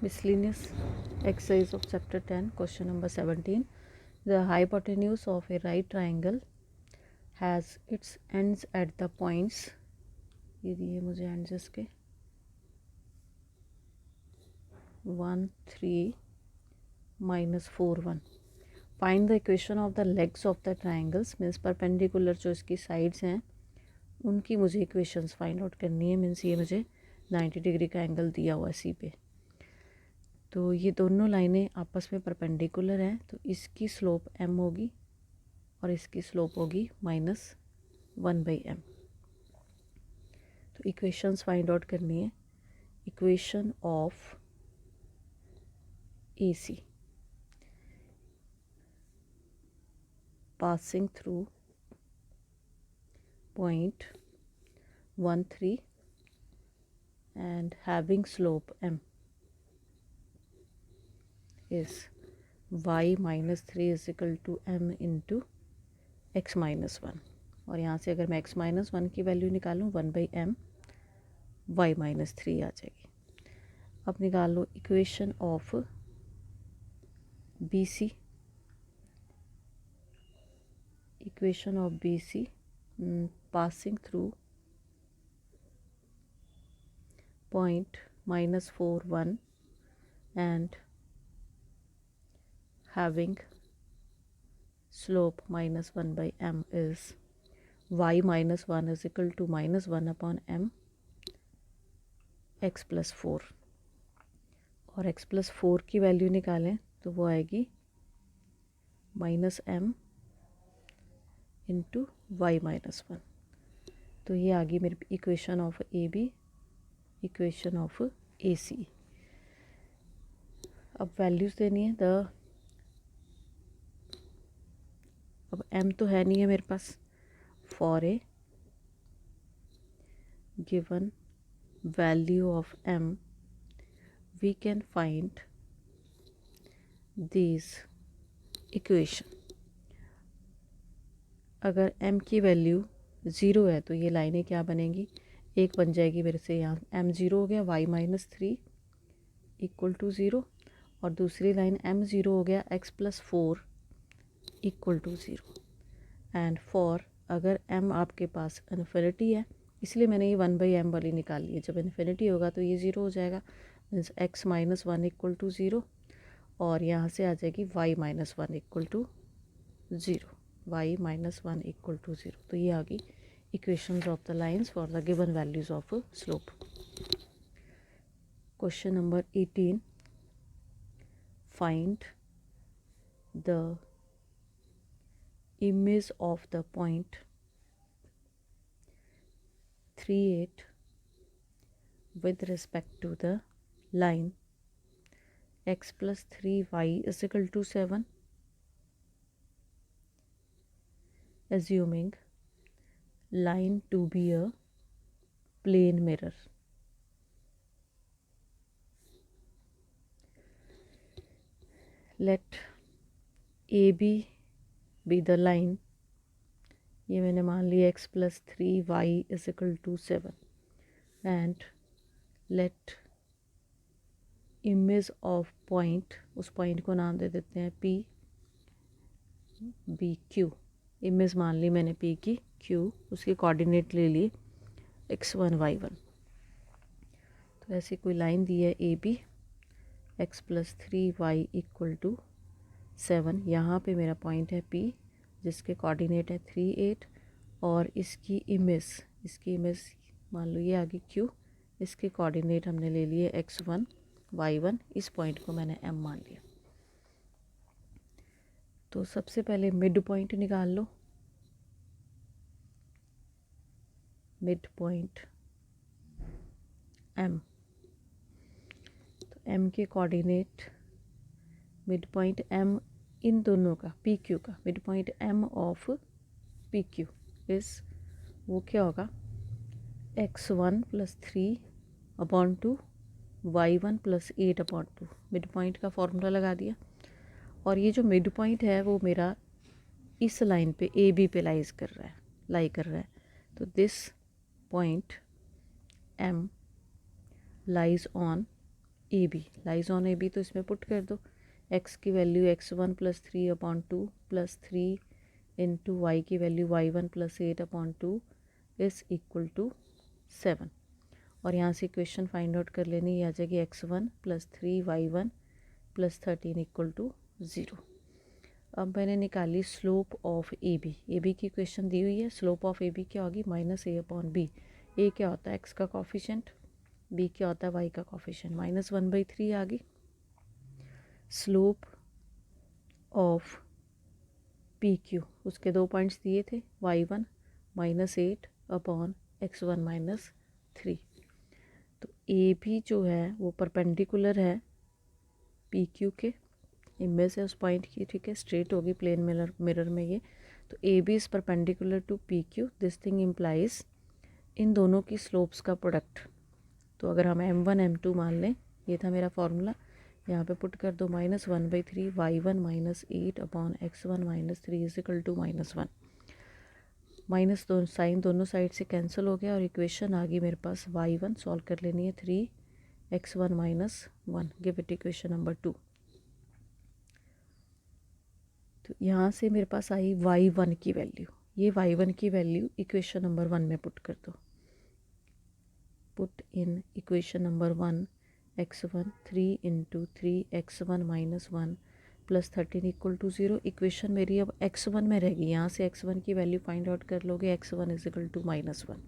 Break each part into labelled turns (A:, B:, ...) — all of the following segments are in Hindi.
A: Miscellaneous exercise of chapter 10, question number 17. The hypotenuse of a right triangle has its ends at the points, ये दिए मुझे ends इसके 1 3 minus 4 1. Find the equation of the legs of the triangles, means perpendicular जो इसकी sides हैं उनकी मुझे equations find out करनी है. मीन्स ये मुझे 90 डिग्री का एंगल दिया हुआ है सी पे, तो ये दोनों लाइनें आपस में परपेंडिकुलर हैं, तो इसकी स्लोप m होगी और इसकी स्लोप होगी -1/m. तो इक्वेशंस फाइंड आउट करनी है. Equation of AC passing through point 1 3 and having slope m is y minus 3 is equal to m into x minus 1. और यहाँ से अगर मैं x minus 1 की वैल्यू निकालूँ 1/m y minus 3 आ जाएगी. अब निकाल लो equation of BC. Equation of BC passing through point -4 1 and having slope -1/m is y minus 1 is equal to -1/m x plus 4. और x plus 4 की वैल्यू निकालें तो वो आएगी -m इंटू y minus 1. तो ये आ गई मेरी equation of AB, equation of AC. अब वैल्यूज़ देनी है. अब m तो है नहीं है मेरे पास. For a given value of m we can find this equation. अगर m की वैल्यू 0 है तो ये लाइनें क्या बनेंगी, एक बन जाएगी मेरे से यहाँ m 0 हो गया y minus 3 इक्वल टू 0, और दूसरी लाइन m 0 हो गया x plus 4 equal to 0. And for अगर m आपके पास इन्फिनिटी है, इसलिए मैंने ये 1/m वाली निकाली है. जब इन्फिनिटी होगा तो ये 0 हो जाएगा, means x minus 1 equal to 0, और यहाँ से आ जाएगी y minus 1 equal to 0, y minus 1 equal to 0. तो ये आ गई equations of the lines for the given values of slope. Question number 18. Find the image of the point 3 8 with respect to the line x plus 3y is equal to 7, assuming line to be a plane mirror. Let AB be the line. ये मैंने मान लिया x plus 3y is equal to 7, and let image of point, उस पॉइंट को नाम दे देते हैं P B Q. इमेज मान ली मैंने P की Q, उसके कोऑर्डिनेट ले लिए x1 y1. तो ऐसी कोई लाइन दी है AB x plus 3y equal to 7. यहाँ पे मेरा पॉइंट है P जिसके कोऑर्डिनेट है 3 8, और इसकी इमेज मान लो ये आ गई Q. इसके कोऑर्डिनेट हमने ले लिए x1 y1. इस पॉइंट को मैंने M मान लिया. तो सबसे पहले मिड पॉइंट निकाल लो. Midpoint M. तो M के कोऑर्डिनेट, मिड पॉइंट M इन दोनों का PQ का, midpoint M of PQ इस वो क्या होगा x1 plus 3/2 y1 plus 8/2. Mid point का फॉर्मूला लगा दिया. और ये जो मिड पॉइंट है वो मेरा इस लाइन पे AB पे लाई कर रहा है. तो this point M lies on A B lies on A B, तो इसमें पुट कर दो x की वैल्यू x1 plus 3/2 plus 3 into Y की वैल्यू y1 plus 8/2 is equal to 7। और यहाँ से इक्वेशन फाइंड आउट कर लेनी, ये आ जाएगी x1 plus 3y1 plus 13 equal to 0। अब मैंने निकाली स्लोप ऑफ ए बी की इक्वेशन दी हुई है। स्लोप ऑफ ए बी क्या होगी, -a/b। ए क्या होता है x का कॉफिशेंट, बी क्या होता है y का कॉफिशेंट, -1/3 आ गई। स्लोप ऑफ पी क्यू, उसके 2 पॉइंट्स दिए थे, y1 -8/x1 -3। तो ए बी जो है वो परपेंडिकुलर है पी क्यू के, इमेज है उस पॉइंट की, ठीक है, स्ट्रेट होगी प्लेन मिरर में ये। तो A B is perpendicular to P Q, this thing implies इन दोनों की स्लोप्स का प्रोडक्ट। तो अगर हम m1 m2 मान लें, ये था मेरा फॉर्मूला, यहाँ पे पुट कर दो -1/3 y1 -8/x1 -3 is equal to -1। Minus दो साइन दोनों साइड से कैंसिल हो गया और इक्वेशन आ गई मेरे पास y1, सॉल्व कर लेनी है 3x1 -1, give it equation number 2। तो यहाँ से मेरे पास आई y1 की वैल्यू, ये y1 की वैल्यू इक्वेशन नंबर 1 में पुट कर दो। Put in equation number 1 x1 3 into 3x1 -1 plus 13 equal to 0। Equation मेरी अब x1 में रहेगी, यहाँ से x1 की वैल्यू फाइंड आउट कर लोगे, x1 इज इक्वल टू -1,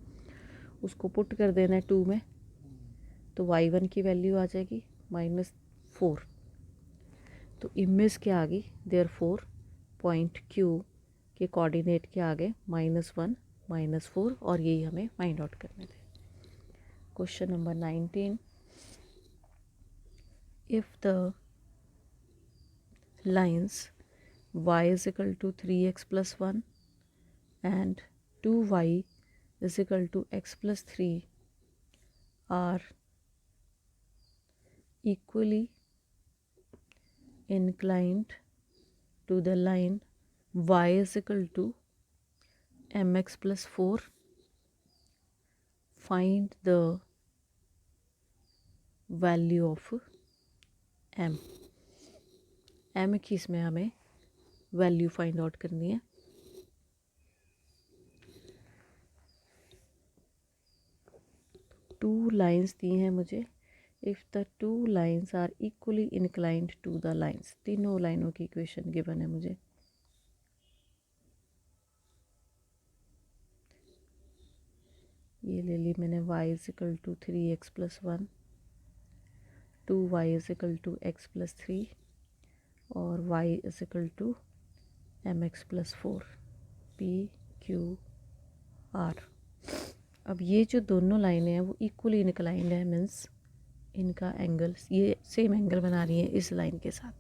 A: उसको पुट कर देना है 2 में, तो y1 की वैल्यू आ जाएगी -4। तो इमेज क्या आ गई, देयरफॉर पॉइंट Q के कोऑर्डिनेट क्या आ गए, -1 -4, और यही हमें फाइंड आउट करने थे। Question number 19, if the lines y is equal to 3x plus 1 and 2y is equal to x plus 3 are equally inclined to the line y is equal to mx plus 4, find the value of m की इसमें हमें वैल्यू फाइंड आउट करनी है। टू लाइंस दी हैं मुझे, if the two lines are equally inclined to the lines, तीनों लाइनों की इक्वेशन गिवन है मुझे। ये ले ली मैंने, y is equal to 3x plus 1, 2y is equal to x plus 3 और y is equal to mx plus 4, p q r। अब ये जो दोनों लाइनें हैं वो इक्वली इनक्लाइंड है, मीन्स इनका एंगल, ये सेम एंगल बना रही है इस लाइन के साथ,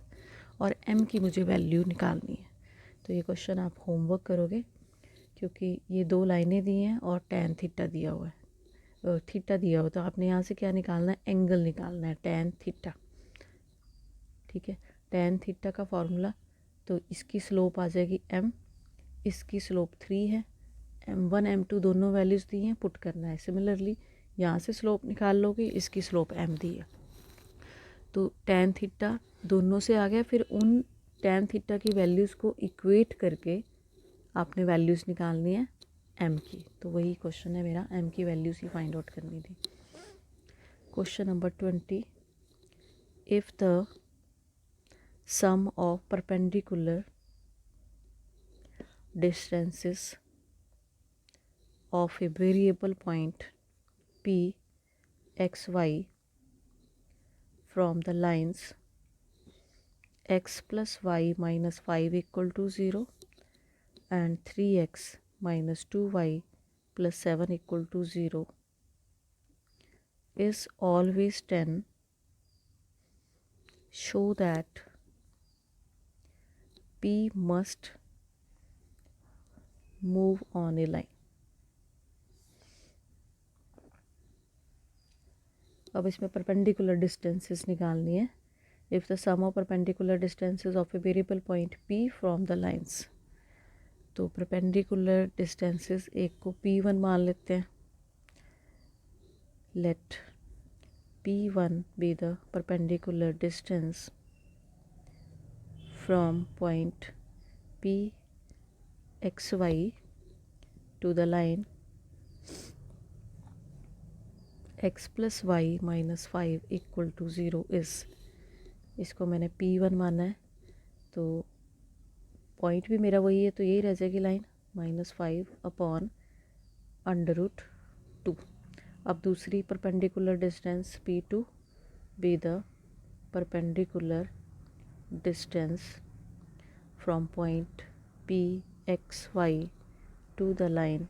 A: और m की मुझे वैल्यू निकालनी है। तो ये क्वेश्चन आप होमवर्क करोगे, क्योंकि ये दो लाइनें दी हैं और tan थीटा दिया हुआ है, थीटा दिया हुआ, तो आपने यहाँ से क्या निकालना है, एंगल निकालना है, tan थीटा, ठीक है। tan थीटा का फॉर्मूला, तो इसकी स्लोप आ जाएगी m, इसकी स्लोप 3 है, m1 m2 दोनों वैल्यूज़ दी हैं, पुट करना है। सिमिलरली यहाँ से स्लोप निकाल लोगे, इसकी स्लोप m दी है, तो tan थीटा दोनों से आ गया। फिर उन tan थीटा की वैल्यूज़ को इक्वेट करके आपने वैल्यूज़ निकालनी है m की, तो वही क्वेश्चन है मेरा, m की वैल्यूज़ ही फाइंड आउट करनी थी। Question number 20, if the sum of perpendicular distances of a variable point p x y from the lines x plus y minus 5 equal to 0 and 3x minus 2y plus 7 equal to 0 is always 10, show that p must move on a line। अब इसमें परपेंडिकुलर डिस्टेंसेस निकालनी है। If the sum of perpendicular distances of a variable point p from the lines, तो परपेंडिकुलर डिस्टेंसेस एक को p1 मान लेते हैं, let P1 be the perpendicular distance from point PXY to the line x plus y minus 5 equal to 0 is, इसको मैंने P1 माना है, तो पॉइंट भी मेरा वही है, तो यही रह जाएगी लाइन -5/√2। अब दूसरी perpendicular distance P2 be the perpendicular distance from point PXY to the line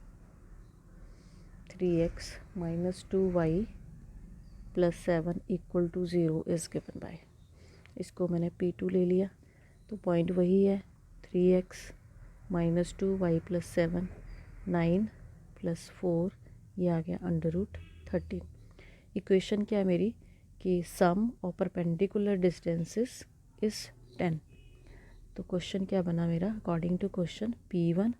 A: 3x minus 2y plus 7 equal to 0 is given by, इसको मैंने P2 ले लिया, तो पॉइंट वही है 3x minus 2y plus 7, 9 plus 4, ये आ गया √13। इक्वेशन क्या है मेरी कि sum of perpendicular distances is 10। तो क्वेश्चन क्या बना मेरा, according to question P1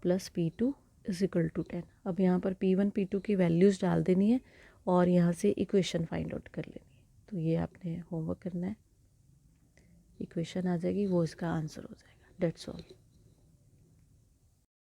A: plus P2 is equal to 10। अब यहाँ पर P1 P2 की वैल्यूज़ डाल देनी है और यहाँ से इक्वेशन फाइंड आउट कर लेनी है। तो ये आपने होमवर्क करना है, इक्वेशन आ जाएगी, वो इसका आंसर हो जाएगा। That's all.